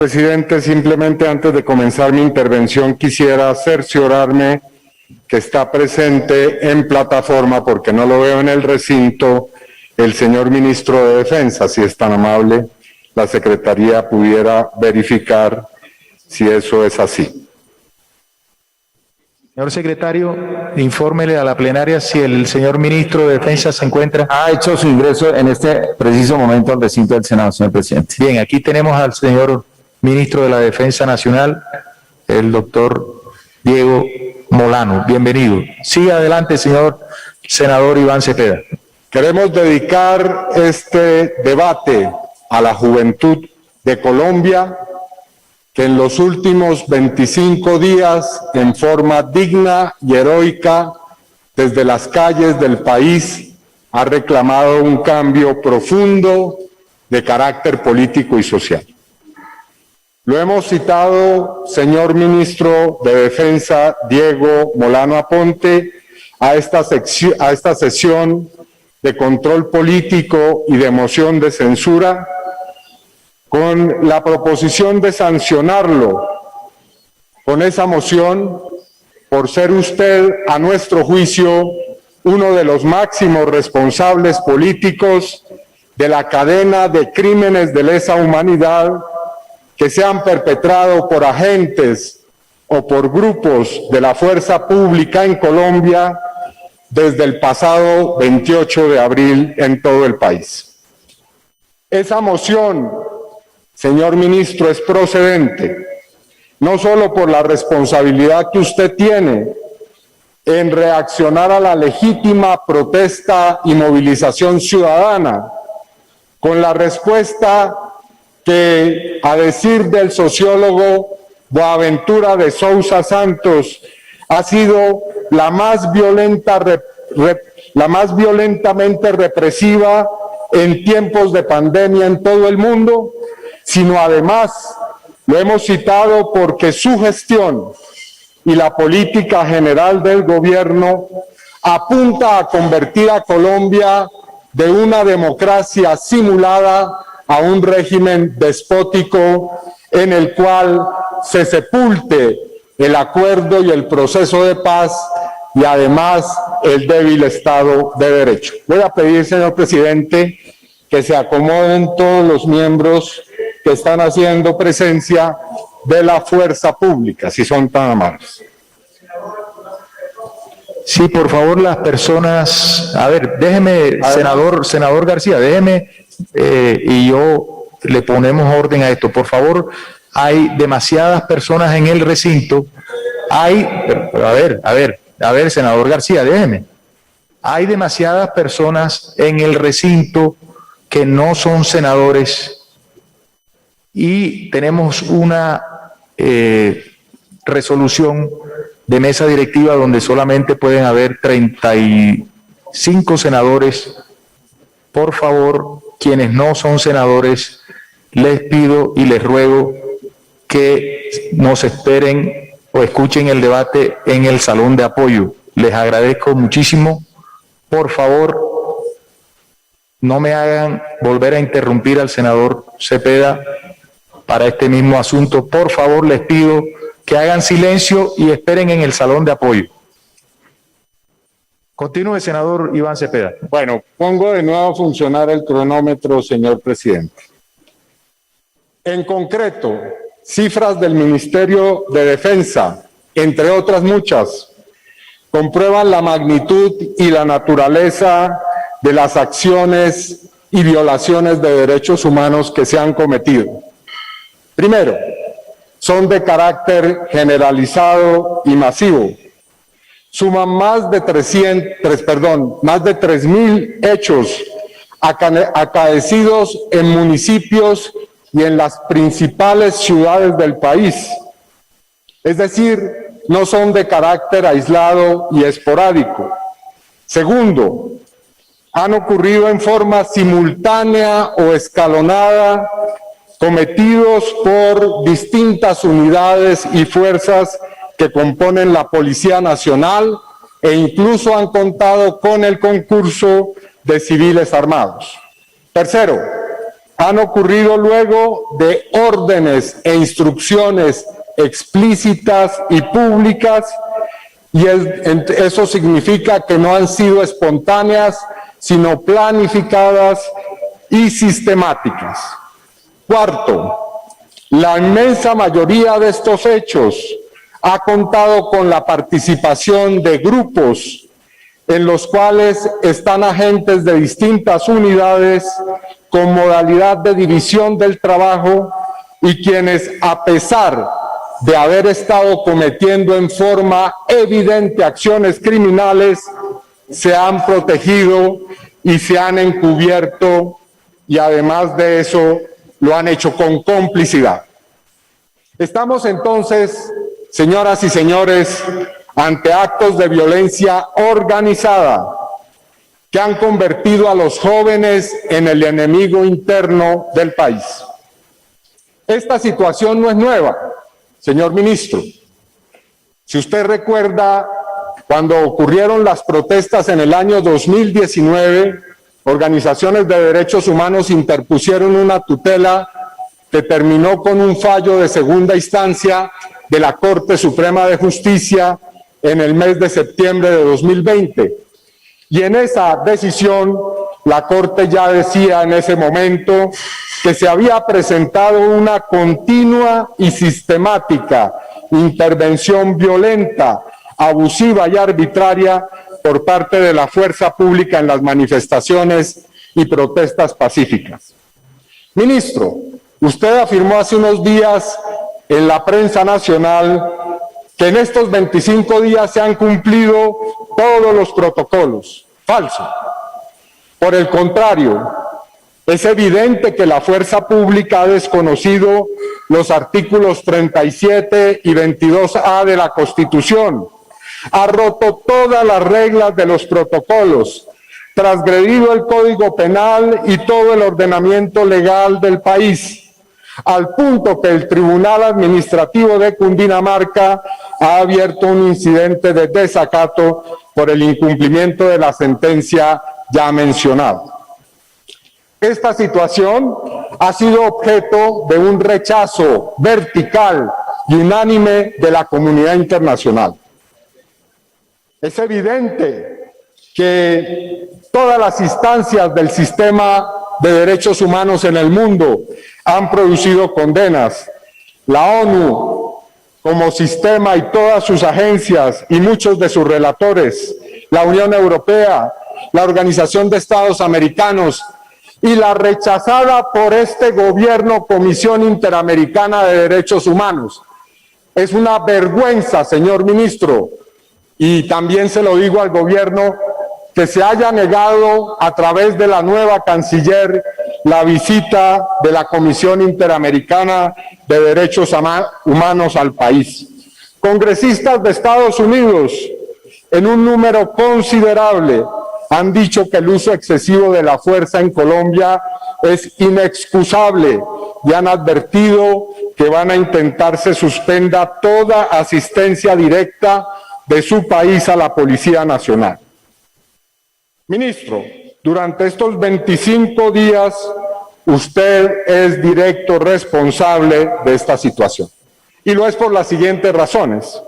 Presidente, simplemente antes de comenzar mi intervención quisiera cerciorarme que está presente en plataforma, porque no lo veo en el recinto, el señor Ministro de Defensa. Si es tan amable, la Secretaría pudiera verificar si eso es así. Señor secretario, infórmele a la plenaria si el señor ministro de Defensa se encuentra. Ha hecho su ingreso en este preciso momento al recinto del Senado, señor presidente. Bien, aquí tenemos al señor ministro de la Defensa Nacional, el doctor Diego Molano. Bienvenido. Siga adelante, señor senador Iván Cepeda. Queremos dedicar este debate a la juventud de Colombia, que en los últimos 25 días, en forma digna y heroica, desde las calles del país, ha reclamado un cambio profundo de carácter político y social. Lo hemos citado, señor ministro de Defensa, Diego Molano Aponte, a esta sesión de control político y de moción de censura, con la proposición de sancionarlo con esa moción por ser usted, a nuestro juicio, uno de los máximos responsables políticos de la cadena de crímenes de lesa humanidad que se han perpetrado por agentes o por grupos de la fuerza pública en Colombia desde el pasado 28 de abril en todo el país. Esa moción, señor ministro, es procedente, no solo por la responsabilidad que usted tiene en reaccionar a la legítima protesta y movilización ciudadana, con la respuesta que, a decir del sociólogo Boaventura de Sousa Santos, ha sido la más violentamente represiva en tiempos de pandemia en todo el mundo, sino además lo hemos citado porque su gestión y la política general del gobierno apunta a convertir a Colombia de una democracia simulada a un régimen despótico en el cual se sepulte el acuerdo y el proceso de paz y además el débil Estado de Derecho. Voy a pedir, señor presidente, que se acomoden todos los miembros que están haciendo presencia de la fuerza pública, si son tan amables. Sí, por favor, las personas... A ver, déjeme, senador García, déjeme y yo le ponemos orden a esto. Por favor, hay demasiadas personas en el recinto. Pero a ver, senador García, déjeme. Hay demasiadas personas en el recinto que no son senadores y tenemos una resolución de mesa directiva donde solamente pueden haber 35 senadores. Por favor, quienes no son senadores, les pido y les ruego que nos esperen o escuchen el debate en el salón de apoyo. Les agradezco muchísimo. Por favor, no me hagan volver a interrumpir al senador Cepeda para este mismo asunto. Por favor, les pido que hagan silencio y esperen en el salón de apoyo. Continúe, senador Iván Cepeda. Bueno, pongo de nuevo a funcionar el cronómetro, señor presidente. En concreto, cifras del Ministerio de Defensa, entre otras muchas, comprueban la magnitud y la naturaleza de las acciones y violaciones de derechos humanos que se han cometido. Primero, son de carácter generalizado y masivo. Suman más de 3.000 hechos acaecidos en municipios y en las principales ciudades del país. Es decir, no son de carácter aislado y esporádico. Segundo, han ocurrido en forma simultánea o escalonada, cometidos por distintas unidades y fuerzas que componen la Policía Nacional e incluso han contado con el concurso de civiles armados. Tercero, han ocurrido luego de órdenes e instrucciones explícitas y públicas, y eso significa que no han sido espontáneas, sino planificadas y sistemáticas. Cuarto, la inmensa mayoría de estos hechos ha contado con la participación de grupos en los cuales están agentes de distintas unidades con modalidad de división del trabajo y quienes, a pesar de haber estado cometiendo en forma evidente acciones criminales, se han protegido y se han encubierto, y además de eso lo han hecho con complicidad. Estamos entonces, señoras y señores, ante actos de violencia organizada que han convertido a los jóvenes en el enemigo interno del país. Esta situación no es nueva, señor ministro. Si usted recuerda, cuando ocurrieron las protestas en el año 2019, organizaciones de derechos humanos interpusieron una tutela que terminó con un fallo de segunda instancia de la Corte Suprema de Justicia en el mes de septiembre de 2020. Y en esa decisión, la Corte ya decía en ese momento que se había presentado una continua y sistemática intervención violenta, abusiva y arbitraria por parte de la fuerza pública en las manifestaciones y protestas pacíficas. Ministro, usted afirmó hace unos días en la prensa nacional que en estos 25 días se han cumplido todos los protocolos. Falso. Por el contrario, es evidente que la fuerza pública ha desconocido los artículos 37 y 22A de la Constitución, ha roto todas las reglas de los protocolos, transgredido el Código Penal y todo el ordenamiento legal del país, al punto que el Tribunal Administrativo de Cundinamarca ha abierto un incidente de desacato por el incumplimiento de la sentencia ya mencionada. Esta situación ha sido objeto de un rechazo vertical y unánime de la comunidad internacional. Es evidente que todas las instancias del sistema de derechos humanos en el mundo han producido condenas. La ONU como sistema y todas sus agencias y muchos de sus relatores, la Unión Europea, la Organización de Estados Americanos y la rechazada por este gobierno Comisión Interamericana de Derechos Humanos. Es una vergüenza, señor ministro, y también se lo digo al gobierno, que se haya negado a través de la nueva canciller la visita de la Comisión Interamericana de Derechos Humanos al país. Congresistas de Estados Unidos, en un número considerable, han dicho que el uso excesivo de la fuerza en Colombia es inexcusable y han advertido que van a intentar se suspenda toda asistencia directa de su país a la Policía Nacional. Ministro, durante estos 25 días usted es directo responsable de esta situación. Y lo es por las siguientes razones.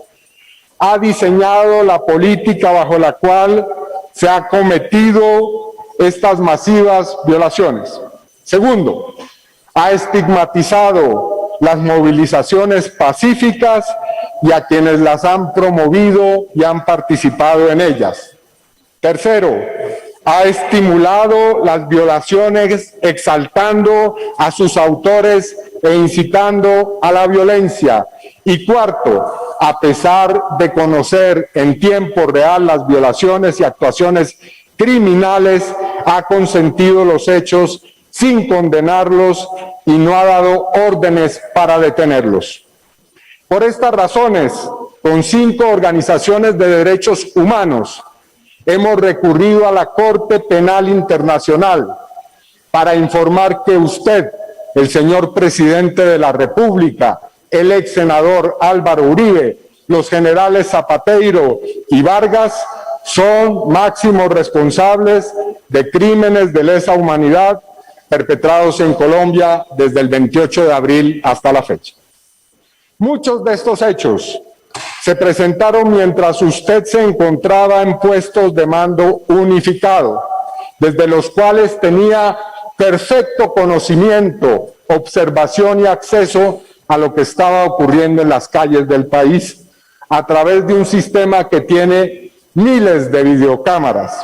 Ha diseñado la política bajo la cual se han cometido estas masivas violaciones. Segundo, ha estigmatizado las movilizaciones pacíficas y a quienes las han promovido y han participado en ellas. Tercero, ha estimulado las violaciones exaltando a sus autores e incitando a la violencia. Y cuarto, a pesar de conocer en tiempo real las violaciones y actuaciones criminales, ha consentido los hechos sin condenarlos y no ha dado órdenes para detenerlos. Por estas razones, con 5 organizaciones de derechos humanos, hemos recurrido a la Corte Penal Internacional para informar que usted, el señor presidente de la República, el ex senador Álvaro Uribe, los generales Zapateiro y Vargas son máximos responsables de crímenes de lesa humanidad perpetrados en Colombia desde el 28 de abril hasta la fecha. Muchos de estos hechos se presentaron mientras usted se encontraba en puestos de mando unificado, desde los cuales tenía perfecto conocimiento, observación y acceso a lo que estaba ocurriendo en las calles del país a través de un sistema que tiene miles de videocámaras.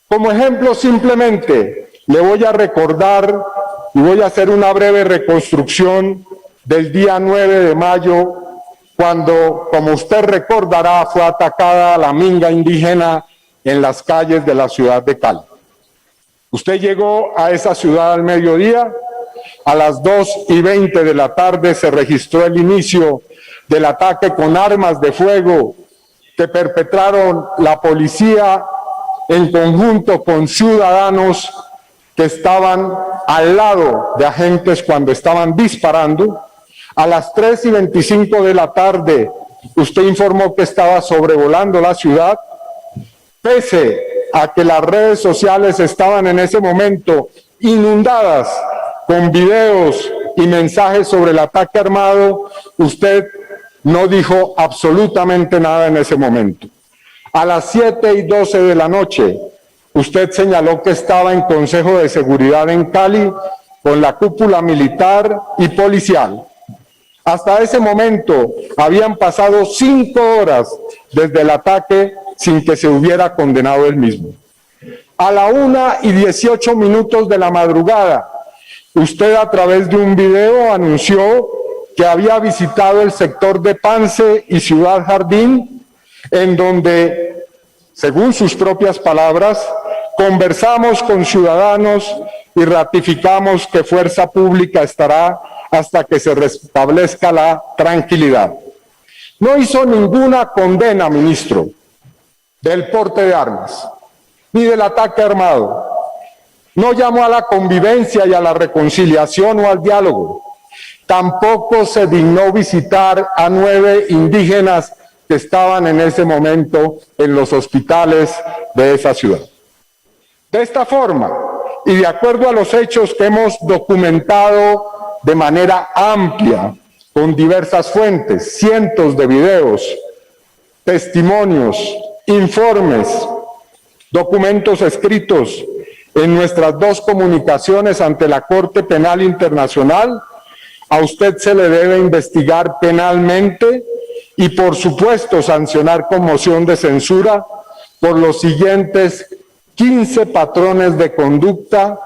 Como ejemplo, simplemente le voy a recordar y voy a hacer una breve reconstrucción del día 9 de mayo, cuando, como usted recordará, fue atacada la minga indígena en las calles de la ciudad de Cali. Usted llegó a esa ciudad al mediodía, a las 2:20 de la tarde se registró el inicio del ataque con armas de fuego que perpetraron la policía en conjunto con ciudadanos que estaban al lado de agentes cuando estaban disparando. A las 3:25 de la tarde, usted informó que estaba sobrevolando la ciudad, pese a que las redes sociales estaban en ese momento inundadas con videos y mensajes sobre el ataque armado. Usted no dijo absolutamente nada en ese momento. A las 7:12 de la noche, usted señaló que estaba en Consejo de Seguridad en Cali con la cúpula militar y policial. Hasta ese momento habían pasado 5 horas desde el ataque sin que se hubiera condenado el mismo. A la 1:18 de la madrugada, usted a través de un video anunció que había visitado el sector de Pance y Ciudad Jardín, en donde, según sus propias palabras, conversamos con ciudadanos y ratificamos que Fuerza Pública estará hasta que se restablezca la tranquilidad. No hizo ninguna condena, ministro, del porte de armas, ni del ataque armado. No llamó a la convivencia y a la reconciliación o al diálogo. Tampoco se dignó visitar a 9 indígenas que estaban en ese momento en los hospitales de esa ciudad. De esta forma, y de acuerdo a los hechos que hemos documentado de manera amplia, con diversas fuentes, cientos de videos, testimonios, informes, documentos escritos en nuestras 2 comunicaciones ante la Corte Penal Internacional, a usted se le debe investigar penalmente y, por supuesto, sancionar con moción de censura por los siguientes 15 patrones de conducta,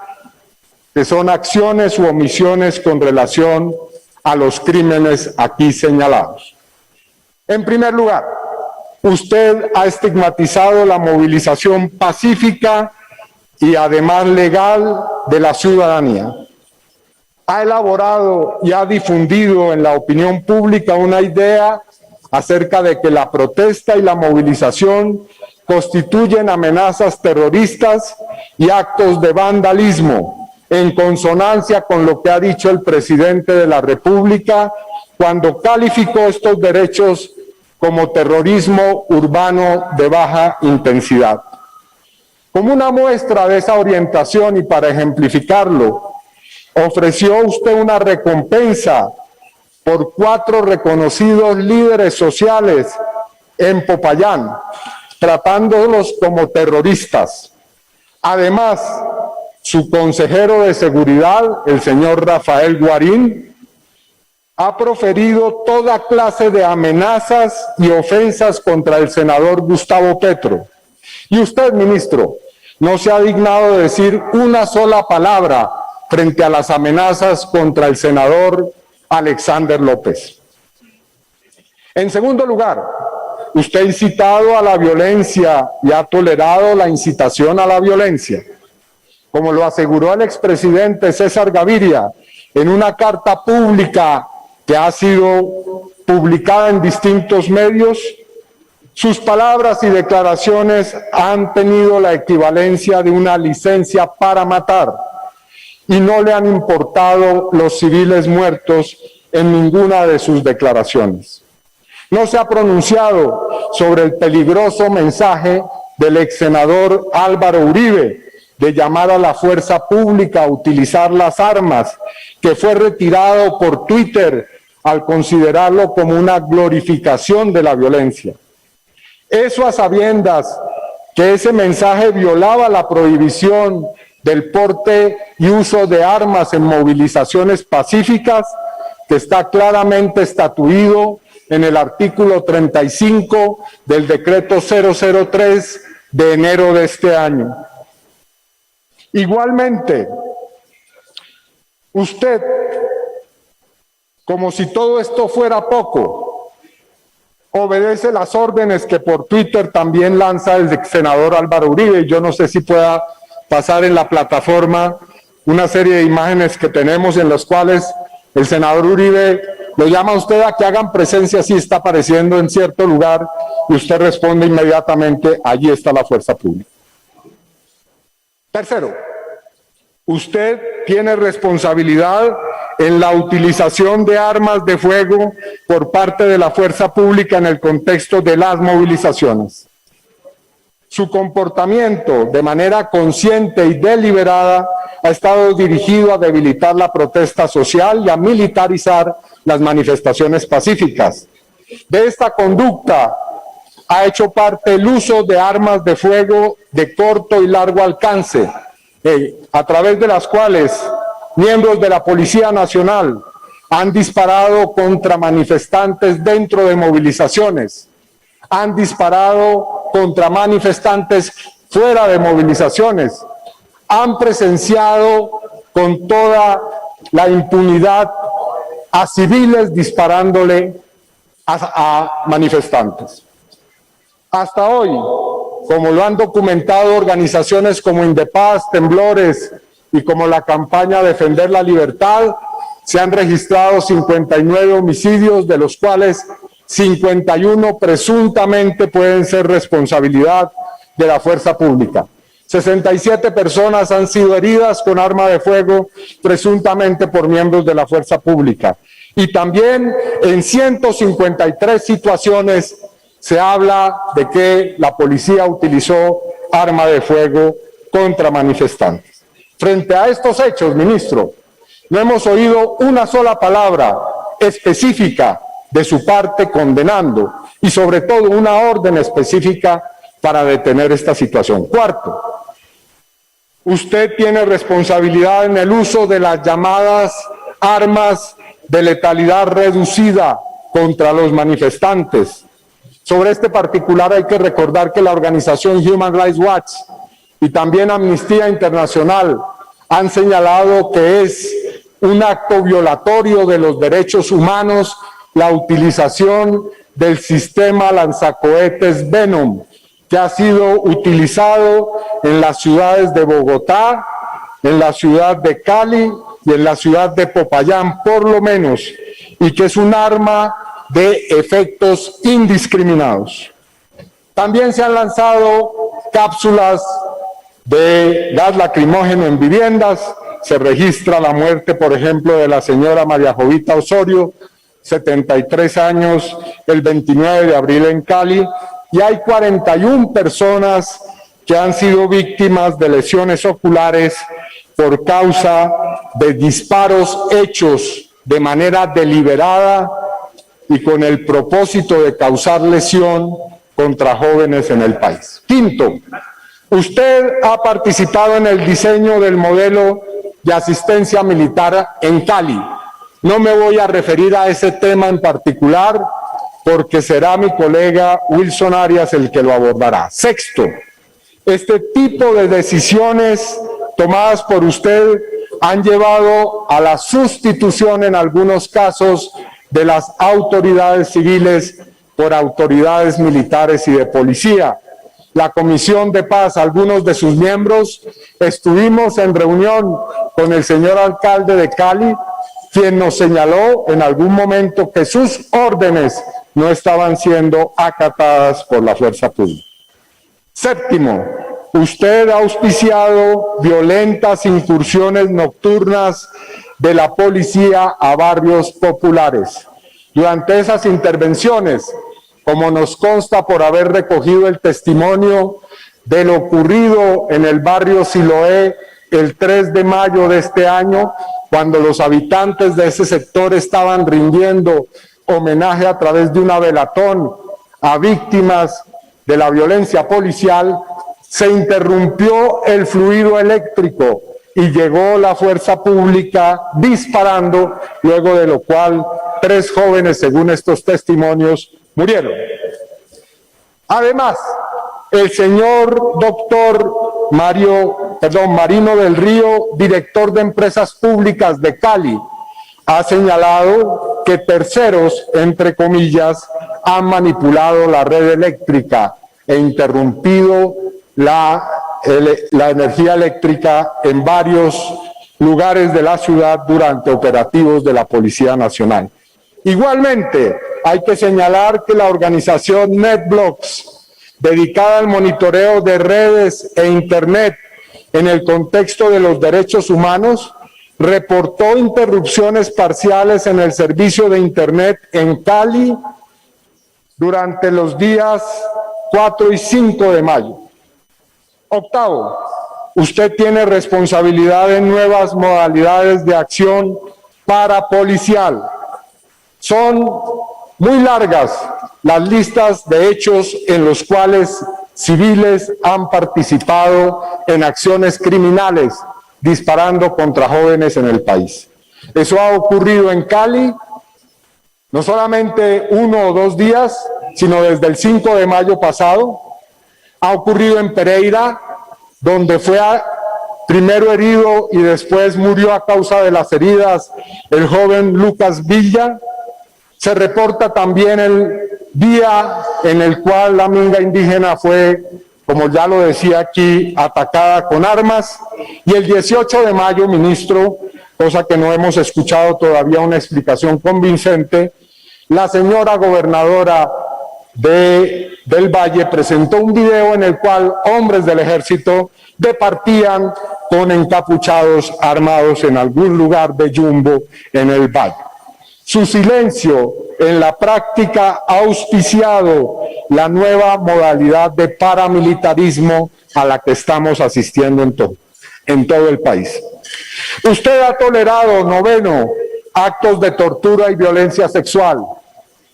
que son acciones u omisiones con relación a los crímenes aquí señalados. En primer lugar, usted ha estigmatizado la movilización pacífica y además legal de la ciudadanía. Ha elaborado y ha difundido en la opinión pública una idea acerca de que la protesta y la movilización constituyen amenazas terroristas y actos de vandalismo, en consonancia con lo que ha dicho el presidente de la República cuando calificó estos derechos como terrorismo urbano de baja intensidad. Como una muestra de esa orientación y para ejemplificarlo, ofreció usted una recompensa por 4 reconocidos líderes sociales en Popayán, tratándolos como terroristas. Además, su consejero de seguridad, el señor Rafael Guarín, ha proferido toda clase de amenazas y ofensas contra el senador Gustavo Petro. Y usted, ministro, no se ha dignado de decir una sola palabra frente a las amenazas contra el senador Alexander López. En segundo lugar, usted ha incitado a la violencia y ha tolerado la incitación a la violencia. Como lo aseguró el expresidente César Gaviria en una carta pública que ha sido publicada en distintos medios, sus palabras y declaraciones han tenido la equivalencia de una licencia para matar y no le han importado los civiles muertos en ninguna de sus declaraciones. No se ha pronunciado sobre el peligroso mensaje del ex senador Álvaro Uribe, de llamar a la fuerza pública a utilizar las armas, que fue retirado por Twitter al considerarlo como una glorificación de la violencia. Eso a sabiendas que ese mensaje violaba la prohibición del porte y uso de armas en movilizaciones pacíficas, que está claramente estatuido en el artículo 35 del decreto 003 de enero de este año. Igualmente, usted, como si todo esto fuera poco, obedece las órdenes que por Twitter también lanza el senador Álvaro Uribe. Yo no sé si pueda pasar en la plataforma una serie de imágenes que tenemos en las cuales el senador Uribe lo llama a usted a que hagan presencia si está apareciendo en cierto lugar y usted responde inmediatamente, allí está la fuerza pública. Tercero, usted tiene responsabilidad en la utilización de armas de fuego por parte de la fuerza pública en el contexto de las movilizaciones. Su comportamiento de manera consciente y deliberada ha estado dirigido a debilitar la protesta social y a militarizar las manifestaciones pacíficas. De esta conducta ha hecho parte el uso de armas de fuego de corto y largo alcance, a través de las cuales miembros de la Policía Nacional han disparado contra manifestantes dentro de movilizaciones, han disparado contra manifestantes fuera de movilizaciones, han presenciado con toda la impunidad a civiles disparándole a manifestantes. Hasta hoy, como lo han documentado organizaciones como Indepaz, Temblores y como la campaña Defender la Libertad, se han registrado 59 homicidios, de los cuales 51 presuntamente pueden ser responsabilidad de la fuerza pública. 67 personas han sido heridas con arma de fuego, presuntamente por miembros de la fuerza pública. Y también en 153 situaciones se habla de que la policía utilizó arma de fuego contra manifestantes. Frente a estos hechos, ministro, no hemos oído una sola palabra específica de su parte condenando y sobre todo una orden específica para detener esta situación. Cuarto, usted tiene responsabilidad en el uso de las llamadas armas de letalidad reducida contra los manifestantes. Sobre este particular hay que recordar que la organización Human Rights Watch y también Amnistía Internacional han señalado que es un acto violatorio de los derechos humanos la utilización del sistema lanzacohetes Venom, que ha sido utilizado en las ciudades de Bogotá, en la ciudad de Cali y en la ciudad de Popayán, por lo menos, y que es un arma de efectos indiscriminados. También se han lanzado cápsulas de gas lacrimógeno en viviendas. Se registra la muerte, por ejemplo, de la señora María Jovita Osorio, 73 años, el 29 de abril en Cali, y hay 41 personas que han sido víctimas de lesiones oculares por causa de disparos hechos de manera deliberada y con el propósito de causar lesión contra jóvenes en el país. Quinto, usted ha participado en el diseño del modelo de asistencia militar en Cali. No me voy a referir a ese tema en particular porque será mi colega Wilson Arias el que lo abordará. Sexto, este tipo de decisiones tomadas por usted han llevado a la sustitución en algunos casos de las autoridades civiles por autoridades militares y de policía. La Comisión de Paz, algunos de sus miembros, estuvimos en reunión con el señor alcalde de Cali, quien nos señaló en algún momento que sus órdenes no estaban siendo acatadas por la fuerza pública. Séptimo, usted ha auspiciado violentas incursiones nocturnas de la policía a barrios populares. Durante esas intervenciones, como nos consta por haber recogido el testimonio de lo ocurrido en el barrio Siloé el 3 de mayo de este año, cuando los habitantes de ese sector estaban rindiendo homenaje a través de una velatón a víctimas de la violencia policial, se interrumpió el fluido eléctrico y llegó la fuerza pública disparando, luego de lo cual 3 jóvenes, según estos testimonios, murieron. Además, el señor doctor Marino del Río, director de Empresas Públicas de Cali, ha señalado que terceros, entre comillas, han manipulado la red eléctrica e interrumpido la energía eléctrica en varios lugares de la ciudad durante operativos de la Policía Nacional. Igualmente, hay que señalar que la organización NetBlocks, dedicada al monitoreo de redes e Internet en el contexto de los derechos humanos, reportó interrupciones parciales en el servicio de Internet en Cali durante los días 4 y 5 de mayo. Octavo, usted tiene responsabilidad en nuevas modalidades de acción parapolicial. Son muy largas las listas de hechos en los cuales civiles han participado en acciones criminales disparando contra jóvenes en el país. Eso ha ocurrido en Cali, no solamente 1 o 2 días, sino desde el 5 de mayo pasado. Ha ocurrido en Pereira, donde fue primero herido y después murió a causa de las heridas el joven Lucas Villa. Se reporta también el día en el cual la minga indígena fue, como ya lo decía aquí, atacada con armas. Y el 18 de mayo, ministro, cosa que no hemos escuchado todavía una explicación convincente, la señora gobernadora del Valle presentó un video en el cual hombres del ejército departían con encapuchados armados en algún lugar de Yumbo en el Valle. Su silencio en la práctica ha auspiciado la nueva modalidad de paramilitarismo a la que estamos asistiendo en todo el país. Usted ha tolerado, noveno, actos de tortura y violencia sexual.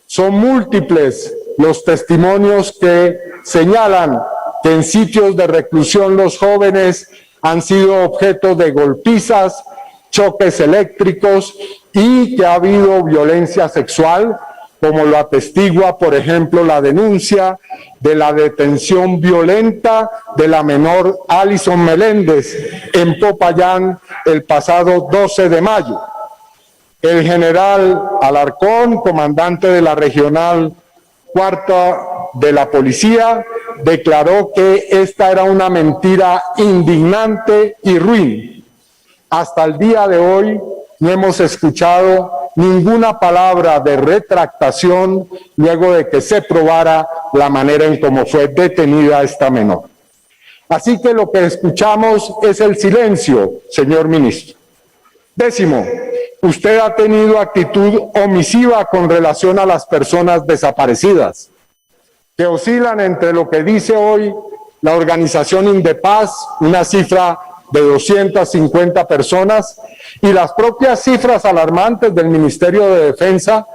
Son múltiples los testimonios que señalan que en sitios de reclusión los jóvenes han sido objeto de golpizas, choques eléctricos y que ha habido violencia sexual, como lo atestigua, por ejemplo, la denuncia de la detención violenta de la menor Alison Meléndez en Popayán el pasado 12 de mayo. El general Alarcón, comandante de la Regional Cuarta de la Policía, declaró que esta era una mentira indignante y ruin. Hasta el día de hoy no hemos escuchado ninguna palabra de retractación luego de que se probara la manera en cómo fue detenida esta menor. Así que lo que escuchamos es el silencio, señor ministro. Décimo, usted ha tenido actitud omisiva con relación a las personas desaparecidas, que oscilan entre lo que dice hoy la organización Indepaz, una cifra de 250 personas, y las propias cifras alarmantes del Ministerio de Defensa,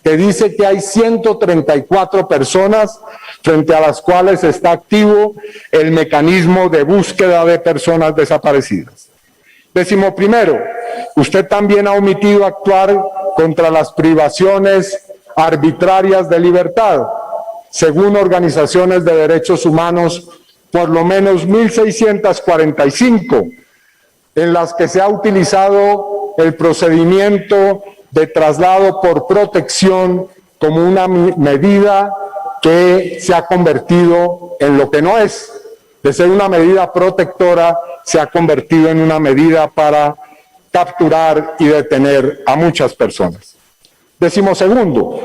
que dice que hay 134 personas frente a las cuales está activo el mecanismo de búsqueda de personas desaparecidas. Décimo primero, usted también ha omitido actuar contra las privaciones arbitrarias de libertad. Según organizaciones de derechos humanos, por lo menos 1.645, en las que se ha utilizado el procedimiento de traslado por protección como una medida que se ha convertido en lo que no es. De ser una medida protectora, se ha convertido en una medida para capturar y detener a muchas personas. Décimo segundo,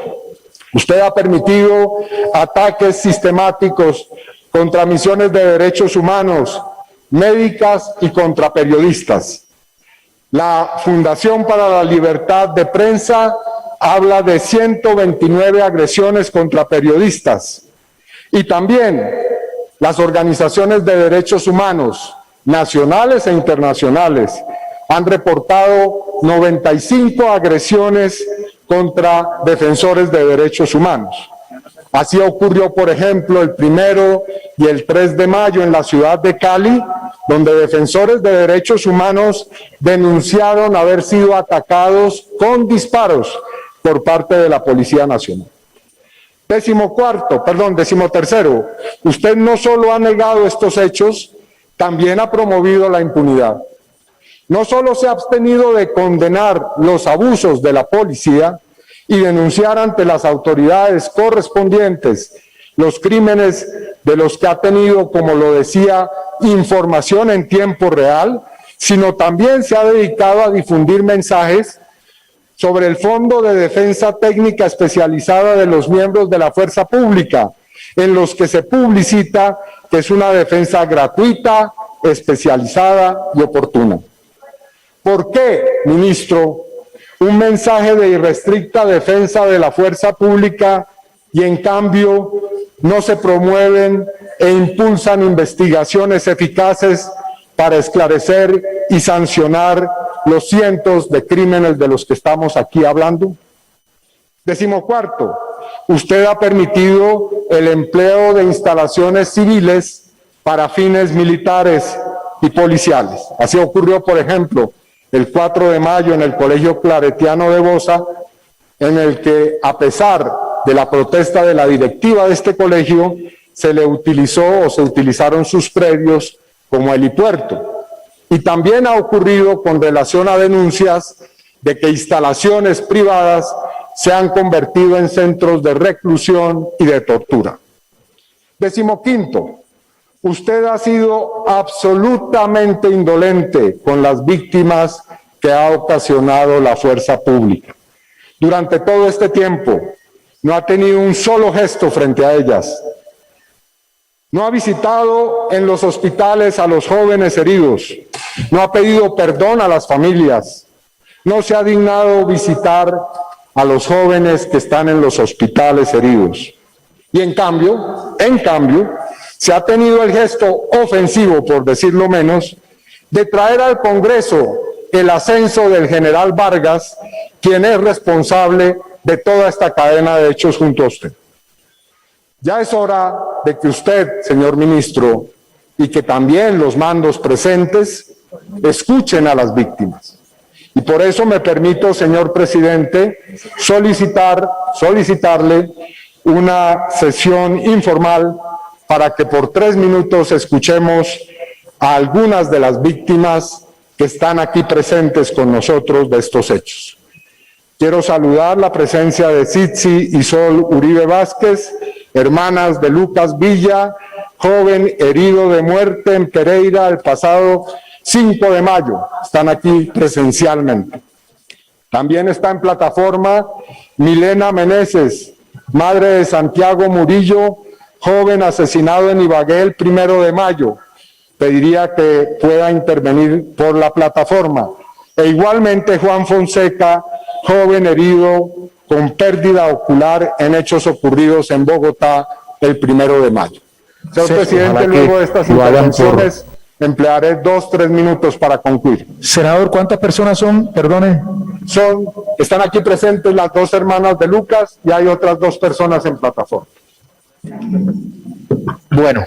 usted ha permitido ataques sistemáticos contra misiones de derechos humanos, médicas y contra periodistas. La Fundación para la Libertad de Prensa habla de 129 agresiones contra periodistas y también Las organizaciones de derechos humanos, nacionales e internacionales, han reportado 95 agresiones contra defensores de derechos humanos. Así ocurrió, por ejemplo, el 1 y el 3 de mayo en la ciudad de Cali, donde defensores de derechos humanos denunciaron haber sido atacados con disparos por parte de la Policía Nacional. Decimotercero, usted no solo ha negado estos hechos, también ha promovido la impunidad. No solo se ha abstenido de condenar los abusos de la policía y denunciar ante las autoridades correspondientes los crímenes de los que ha tenido, como lo decía, información en tiempo real, sino también se ha dedicado a difundir mensajes sobre el Fondo de Defensa Técnica Especializada de los miembros de la Fuerza Pública, en los que se publicita que es una defensa gratuita, especializada y oportuna. ¿Por qué, ministro, un mensaje de irrestricta defensa de la fuerza pública y en cambio no se promueven e impulsan investigaciones eficaces para esclarecer y sancionar los cientos de crímenes de los que estamos aquí hablando? Decimocuarto, usted ha permitido el empleo de instalaciones civiles para fines militares y policiales. Así ocurrió, por ejemplo, el 4 de mayo en el Colegio Claretiano de Bosa, en el que, a pesar de la protesta de la directiva de este colegio, se le utilizó o se utilizaron sus predios como helipuerto. Y también ha ocurrido con relación a denuncias de que instalaciones privadas se han convertido en centros de reclusión y de tortura. Decimoquinto, usted ha sido absolutamente indolente con las víctimas que ha ocasionado la fuerza pública. Durante todo este tiempo no ha tenido un solo gesto frente a ellas. No ha visitado en los hospitales a los jóvenes heridos. No ha pedido perdón a las familias. No se ha dignado visitar a los jóvenes que están en los hospitales heridos. Y en cambio, se ha tenido el gesto ofensivo, por decirlo menos, de traer al Congreso el ascenso del general Vargas, quien es responsable de toda esta cadena de hechos junto a usted. Ya es hora de que usted, señor ministro, y que también los mandos presentes, escuchen a las víctimas. Y por eso me permito, señor presidente, solicitarle una sesión informal para que por 3 minutos escuchemos a algunas de las víctimas que están aquí presentes con nosotros de estos hechos. Quiero saludar la presencia de Sitsi y Sol Uribe Vázquez, hermanas de Lucas Villa, joven herido de muerte en Pereira el pasado 5 de mayo. Están aquí presencialmente. También está en plataforma Milena Meneses, madre de Santiago Murillo, joven asesinado en Ibagué el 1 de mayo. Pediría que pueda intervenir por la plataforma. E igualmente Juan Fonseca, joven herido con pérdida ocular en hechos ocurridos en Bogotá el 1 de mayo. Señor presidente, luego de estas intervenciones emplearé 2-3 minutos para concluir. Senador, ¿cuántas personas son? Perdone. Están aquí presentes las 2 hermanas de Lucas y hay otras 2 personas en plataforma. Bueno,